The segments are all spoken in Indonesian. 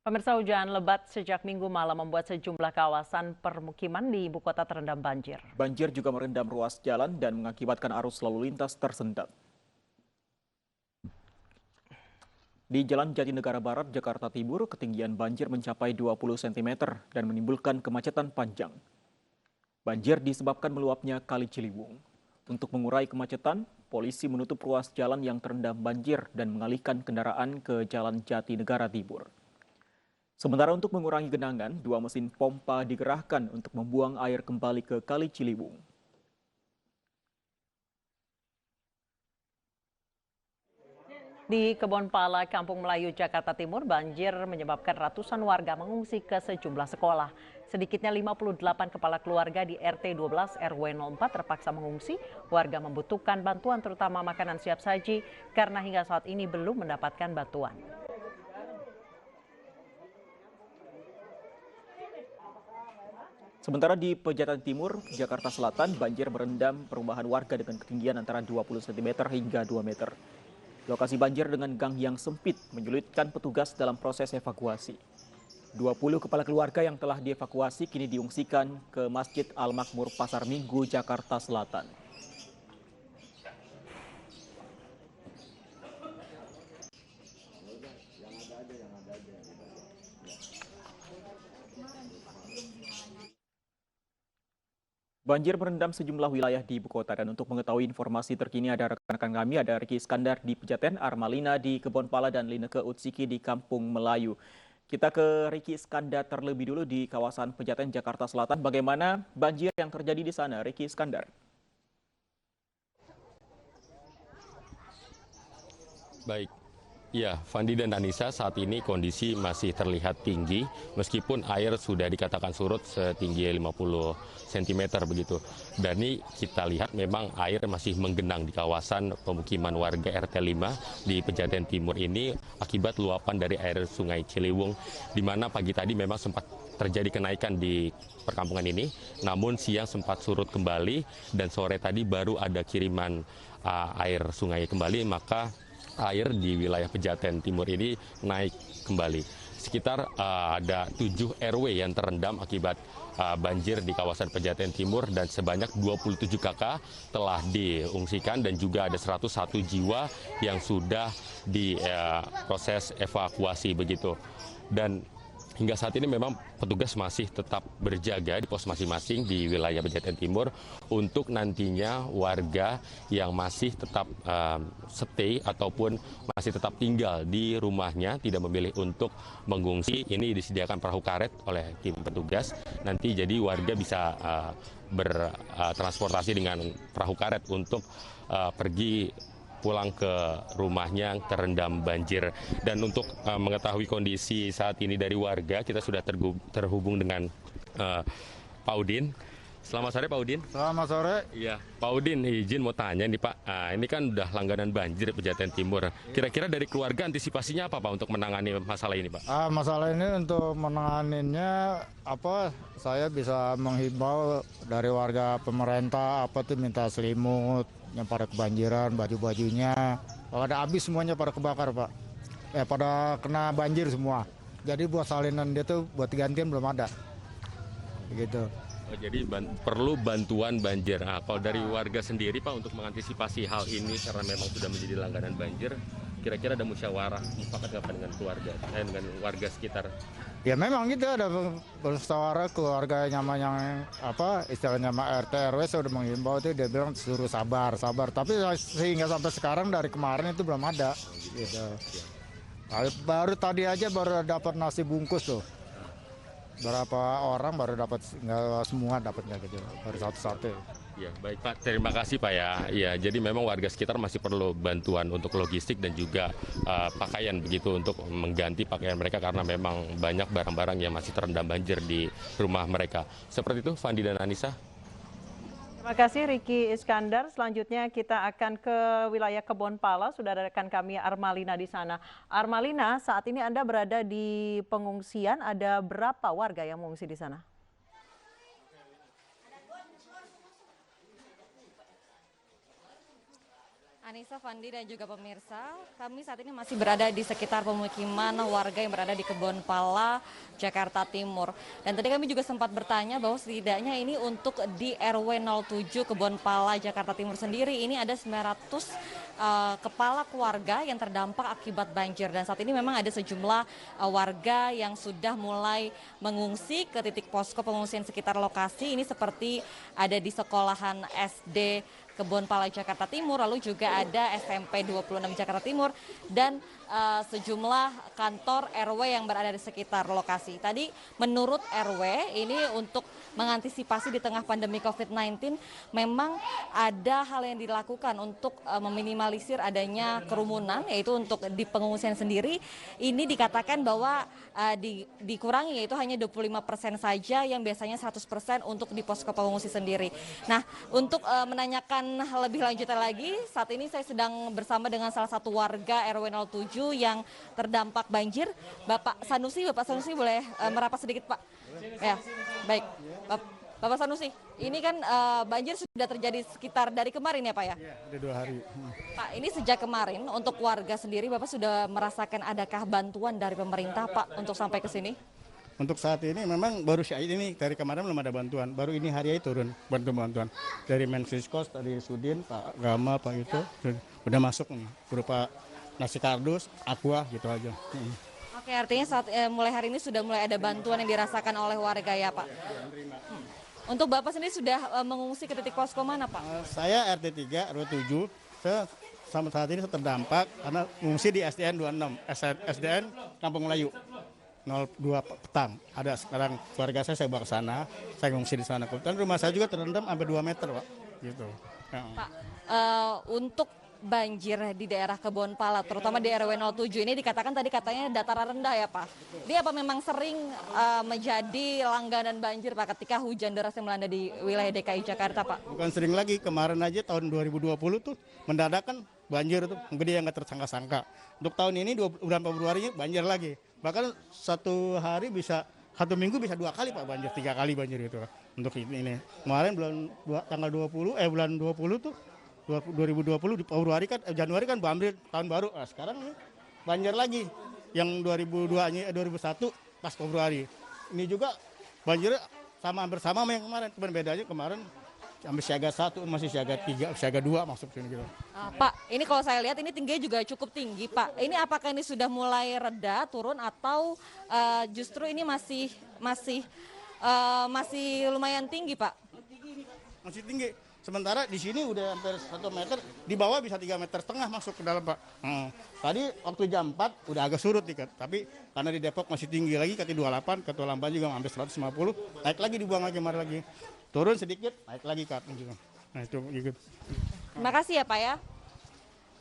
Pemirsa, hujan lebat sejak Minggu malam membuat sejumlah kawasan permukiman di ibu kota terendam banjir. Banjir juga merendam ruas jalan dan mengakibatkan arus lalu lintas tersendat. Di Jalan Jatinegara Barat, Jakarta Timur, ketinggian banjir mencapai 20 cm dan menimbulkan kemacetan panjang. Banjir disebabkan meluapnya Kali Ciliwung. Untuk mengurai kemacetan, polisi menutup ruas jalan yang terendam banjir dan mengalihkan kendaraan ke Jalan Jatinegara Timur. Sementara untuk mengurangi genangan, 2 mesin pompa digerahkan untuk membuang air kembali ke Kali Ciliwung. Di Kebon Pala, Kampung Melayu, Jakarta Timur, banjir menyebabkan ratusan warga mengungsi ke sejumlah sekolah. Sedikitnya 58 kepala keluarga di RT 12 RW 04 terpaksa mengungsi. Warga membutuhkan bantuan terutama makanan siap saji karena hingga saat ini belum mendapatkan bantuan. Sementara di Pejaten Timur, Jakarta Selatan, banjir merendam perumahan warga dengan ketinggian antara 20 cm hingga 2 meter. Lokasi banjir dengan gang yang sempit menyulitkan petugas dalam proses evakuasi. 20 kepala keluarga yang telah dievakuasi kini diungsikan ke Masjid Al-Makmur Pasar Minggu, Jakarta Selatan. Banjir merendam sejumlah wilayah di ibu kota dan untuk mengetahui informasi terkini ada rekan-rekan kami, ada Riki Iskandar di Pejaten, Armalina di Kebonpala dan Lineke Utsiki di Kampung Melayu. Kita ke Riki Iskandar terlebih dulu di kawasan Pejaten, Jakarta Selatan. Bagaimana banjir yang terjadi di sana, Riki Iskandar? Baik, ya Fandi dan Anissa, saat ini kondisi masih terlihat tinggi meskipun air sudah dikatakan surut setinggi 50 cm begitu. Dan ini kita lihat memang air masih menggenang di kawasan pemukiman warga RT 5 di Pejaten Timur ini akibat luapan dari air Sungai Ciliwung, di mana pagi tadi memang sempat terjadi kenaikan di perkampungan ini, namun siang sempat surut kembali dan sore tadi baru ada kiriman air sungai kembali, maka air di wilayah Pejaten Timur ini naik kembali. Sekitar ada 7 RW yang terendam akibat banjir di kawasan Pejaten Timur dan sebanyak 27 kakak telah diungsikan dan juga ada 101 jiwa yang sudah diproses evakuasi begitu. Dan hingga saat ini memang petugas masih tetap berjaga di pos masing-masing di wilayah Pejaten Timur untuk nantinya warga yang masih tetap stay ataupun masih tetap tinggal di rumahnya tidak memilih untuk mengungsi. Ini disediakan perahu karet oleh tim petugas. Nanti jadi warga bisa bertransportasi dengan perahu karet untuk pergi pulang ke rumahnya yang terendam banjir. Dan untuk mengetahui kondisi saat ini dari warga, kita sudah terhubung dengan Pak Udin. Selamat sore Pak Udin. Selamat sore. Iya, Pak Udin izin mau tanya nih Pak, ini kan udah langganan banjir Pejaten Timur. Kira-kira dari keluarga antisipasinya apa Pak untuk menangani masalah ini Pak? Masalah ini untuk menanganinya saya bisa menghimbau dari warga pemerintah tuh minta selimut yang pada kebanjiran, baju-bajunya pada habis semuanya pada kebakar Pak. Pada kena banjir semua. Jadi buat salinan dia tuh buat gantian belum ada. Begitu. Oh, jadi perlu bantuan banjir. Kalau dari warga sendiri Pak untuk mengantisipasi hal ini karena memang sudah menjadi langganan banjir, kira-kira ada musyawarah mufakat apa dengan keluarga, dengan warga sekitar? Ya memang gitu ada bermusyawarah keluarga yang istilahnya RT RW sudah menghimbau itu dia bilang suruh sabar tapi sehingga sampai sekarang dari kemarin itu belum ada gitu. Baru tadi aja baru dapat nasi bungkus tuh. Berapa orang baru dapat, nggak semua dapatnya gitu, baru satu-satu. Ya, baik Pak, terima kasih Pak ya. Ya, jadi memang warga sekitar masih perlu bantuan untuk logistik dan juga pakaian begitu untuk mengganti pakaian mereka karena memang banyak barang-barang yang masih terendam banjir di rumah mereka. Seperti itu, Fandi dan Anissa. Terima kasih Riki Iskandar. Selanjutnya kita akan ke wilayah Kebon Pala. Sudah ada rekan kami Armalina di sana. Armalina, saat ini Anda berada di pengungsian. Ada berapa warga yang mengungsi di sana? Anissa, Fandi, dan juga pemirsa, kami saat ini masih berada di sekitar pemukiman warga yang berada di Kebonpala, Jakarta Timur. Dan tadi kami juga sempat bertanya bahwa setidaknya ini untuk di RW 07 Kebonpala, Jakarta Timur sendiri, ini ada 900 kepala keluarga yang terdampak akibat banjir. Dan saat ini memang ada sejumlah warga yang sudah mulai mengungsi ke titik posko pengungsian sekitar lokasi. Ini seperti ada di sekolahan SD Kebonpala Jakarta Timur, lalu juga ada SMP 26 Jakarta Timur, dan sejumlah kantor RW yang berada di sekitar lokasi. Tadi menurut RW ini untuk mengantisipasi di tengah pandemi COVID-19 memang ada hal yang dilakukan untuk meminimalisir adanya kerumunan, yaitu untuk di pengungsian sendiri ini dikatakan bahwa dikurangi, yaitu hanya 25% saja yang biasanya 100% untuk di posko pengungsi sendiri. Nah, untuk menanyakan lebih lanjut lagi, saat ini saya sedang bersama dengan salah satu warga RW 07 yang terdampak banjir. Bapak Sanusi boleh merapat sedikit, Pak? Ya, baik. Bapak Sanusi, ini kan banjir sudah terjadi sekitar dari kemarin ya, Pak ya? Iya, ada 2 hari. Pak, ini sejak kemarin untuk warga sendiri, Bapak sudah merasakan adakah bantuan dari pemerintah, Pak, untuk sampai ke sini? Untuk saat ini memang baru ini dari kemarin belum ada bantuan. Baru ini hari ini turun bantuan dari Mensiskos, dari Sudin, Pak Gama, Pak itu udah masuk nih berupa nasi kardus, aqua gitu aja. Oke, artinya saat mulai hari ini sudah mulai ada bantuan yang dirasakan oleh warga ya, Pak? Untuk Bapak sendiri sudah mengungsi ke titik posko mana, Pak? Saya RT 3 RW 7 sampai saat ini terdampak karena mengungsi di SDN 26, SDN Kampung Melayu 02 petang. Ada sekarang keluarga saya bawa ke sana, saya mengungsi di sana. Dan rumah saya juga terendam sampai 2 meter, Pak. Gitu. Ya. Pak, untuk banjir di daerah Kebonpala, terutama di RW 07 ini dikatakan tadi katanya dataran rendah ya, Pak. Dia apa memang sering menjadi langganan banjir, Pak, ketika hujan deras yang melanda di wilayah DKI Jakarta, Pak? Bukan sering lagi, kemarin aja tahun 2020 tuh mendadak kan banjir tuh gede yang nggak tersangka-sangka. Untuk tahun ini bulan Februari banjir lagi. Bahkan satu hari bisa, 1 minggu bisa 2 kali, Pak, banjir, 3 kali banjir itu untuk ini. Kemarin tanggal 20 bulan 20 tuh 2020 di Februari kan Januari kan banjir tahun baru. Nah, sekarang ini banjir lagi. Yang 2001 pas Februari. Ini juga banjir hampir sama yang kemarin. Cuman bedanya kemarin sampai siaga 1, masih siaga 3, siaga 2 masuk sini gitu. Pak, ini kalau saya lihat ini tingginya juga cukup tinggi, Pak. Ini apakah ini sudah mulai reda, turun, atau justru ini masih lumayan tinggi, Pak? Masih tinggi. Sementara di sini udah hampir 1 meter, di bawah bisa 3,5 meter masuk ke dalam, Pak. Tadi waktu jam 4 udah agak surut nih, tapi karena di Depok masih tinggi lagi, ke 28, ke Lamban juga hampir 150, naik lagi, dibuang lagi, kemarin lagi. Turun sedikit, naik lagi ke atas juga. Nah itu gitu. Terima kasih ya, Pak ya.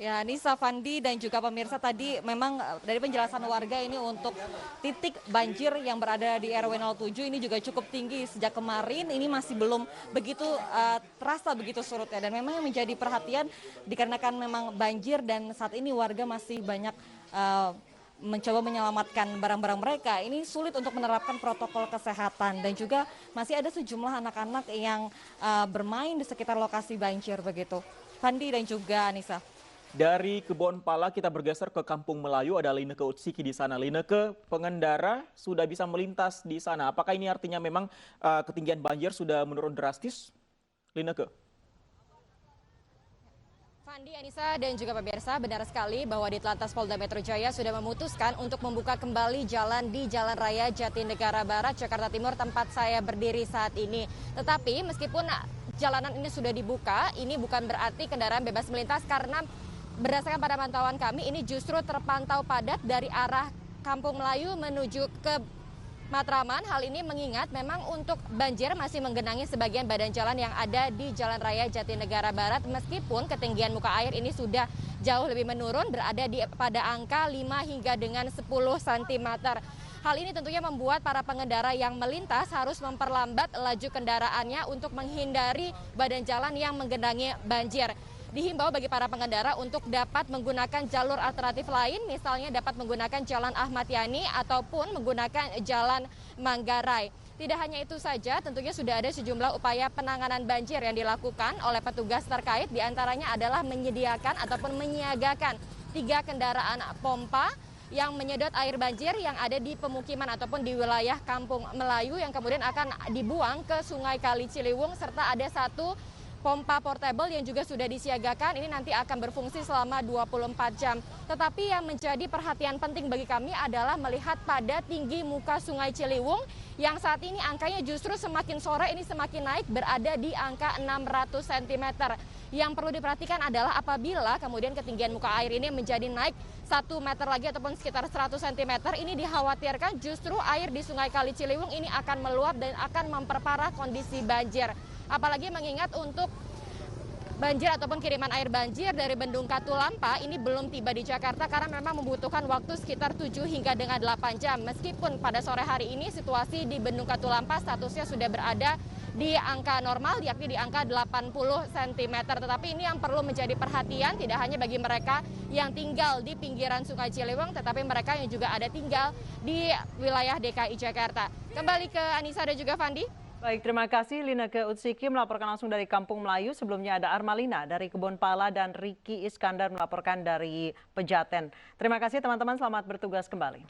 Ya, Nisa, Fandi, dan juga pemirsa, tadi memang dari penjelasan warga ini untuk titik banjir yang berada di RW 07 ini juga cukup tinggi sejak kemarin. Ini masih belum begitu terasa begitu surutnya, dan memang yang menjadi perhatian dikarenakan memang banjir dan saat ini warga masih banyak mencoba menyelamatkan barang-barang mereka. Ini sulit untuk menerapkan protokol kesehatan, dan juga masih ada sejumlah anak-anak yang bermain di sekitar lokasi banjir begitu. Fandi dan juga Anissa. Dari Kebonpala kita bergeser ke Kampung Melayu, ada Lineke Utsiki di sana. Lineke, pengendara sudah bisa melintas di sana. Apakah ini artinya memang ketinggian banjir sudah menurun drastis? Lineke. Fandi, Anissa, dan juga pemirsa, benar sekali bahwa di Telantas Polda Metro Jaya sudah memutuskan untuk membuka kembali jalan di Jalan Raya Jatinegara Barat, Jakarta Timur, tempat saya berdiri saat ini. Tetapi meskipun jalanan ini sudah dibuka, ini bukan berarti kendaraan bebas melintas, karena berdasarkan pada pantauan kami, ini justru terpantau padat dari arah Kampung Melayu menuju ke Matraman. Hal ini mengingat memang untuk banjir masih menggenangi sebagian badan jalan yang ada di Jalan Raya Jatinegara Barat, meskipun ketinggian muka air ini sudah jauh lebih menurun, berada pada angka 5 hingga dengan 10 cm. Hal ini tentunya membuat para pengendara yang melintas harus memperlambat laju kendaraannya untuk menghindari badan jalan yang menggenangi banjir. Dihimbau bagi para pengendara untuk dapat menggunakan jalur alternatif lain, misalnya dapat menggunakan Jalan Ahmad Yani ataupun menggunakan Jalan Manggarai. Tidak hanya itu saja, tentunya sudah ada sejumlah upaya penanganan banjir yang dilakukan oleh petugas terkait, diantaranya adalah menyediakan ataupun menyiagakan 3 kendaraan pompa yang menyedot air banjir yang ada di pemukiman ataupun di wilayah Kampung Melayu yang kemudian akan dibuang ke Sungai Kali Ciliwung, serta ada 1 pompa portable yang juga sudah disiagakan, ini nanti akan berfungsi selama 24 jam. Tetapi yang menjadi perhatian penting bagi kami adalah melihat pada tinggi muka Sungai Ciliwung yang saat ini angkanya justru semakin sore ini semakin naik, berada di angka 600 cm. Yang perlu diperhatikan adalah apabila kemudian ketinggian muka air ini menjadi naik 1 meter lagi ataupun sekitar 100 cm, ini dikhawatirkan justru air di Sungai Kali Ciliwung ini akan meluap dan akan memperparah kondisi banjir. Apalagi mengingat untuk banjir ataupun kiriman air banjir dari Bendung Katulampa ini belum tiba di Jakarta karena memang membutuhkan waktu sekitar 7 hingga dengan 8 jam. Meskipun pada sore hari ini situasi di Bendung Katulampa statusnya sudah berada di angka normal, yakni di angka 80 cm. Tetapi ini yang perlu menjadi perhatian tidak hanya bagi mereka yang tinggal di pinggiran Sungai Ciliwung, tetapi mereka yang juga ada tinggal di wilayah DKI Jakarta. Kembali ke Anissa dan juga Fandi. Baik, terima kasih Lineke Utsiki melaporkan langsung dari Kampung Melayu. Sebelumnya ada Armalina dari Kebonpala dan Riki Iskandar melaporkan dari Pejaten. Terima kasih teman-teman, selamat bertugas kembali.